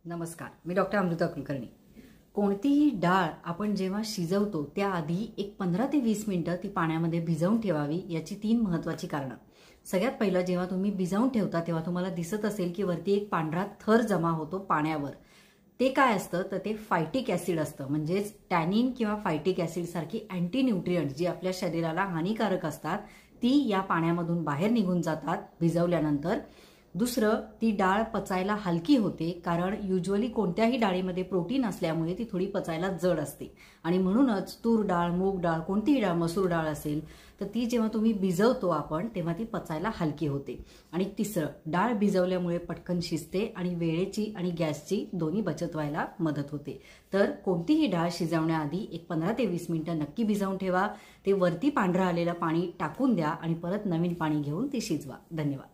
नमस्कार, मी डॉक्टर अमृता कुलकर्णी। कोणतीही डाळ आपण जेव्हा शिजवतो त्याआधी एक 15 ते 20 मिनिटं ती पाण्यामध्ये भिजवून ठेवावी। याची 3 महत्त्वाची कारणं। सगळ्यात पहिलं, जेव्हा तुम्ही भिजवून ठेवता तेव्हा तुम्हाला दिसत असेल की वरती एक पांढरा थर जमा होतो पाण्यावर। ते काय असतं तर ते फायटिक ॲसिड असतं, म्हणजे टॅनिन किंवा फायटिक ॲसिड सारखी अँटी न्यूट्रिएंट जी आपल्या शरीराला हानिकारक असतात ती या पाण्यामधून बाहेर निघून जातात भिजवल्यानंतर। दुसरं, ती डाळ पचायला हलकी होते, कारण युजुअली कोणत्याही डाळीमध्ये प्रोटीन असल्यामुळे ती थोडी पचायला जड असते आणि म्हणूनच तूर डाळ, मूग डाळ, कोणतीही डाळ, मसूर डाळ असेल तर ती जेव्हा तुम्ही भिजवतो आपण तेव्हा ती पचायला हलकी होते। आणि तिसरं, डाळ भिजवल्यामुळे पटकन शिजते आणि वेळेची आणि गॅसची दोन्ही बचत व्हायला मदत होते। तर कोणतीही डाळ शिजवण्याआधी एक 15 ते 20 मिनिटं नक्की भिजवून ठेवा। ते वरती पांढरं आलेलं पाणी टाकून द्या आणि परत नवीन पाणी घेऊन ती शिजवा। धन्यवाद।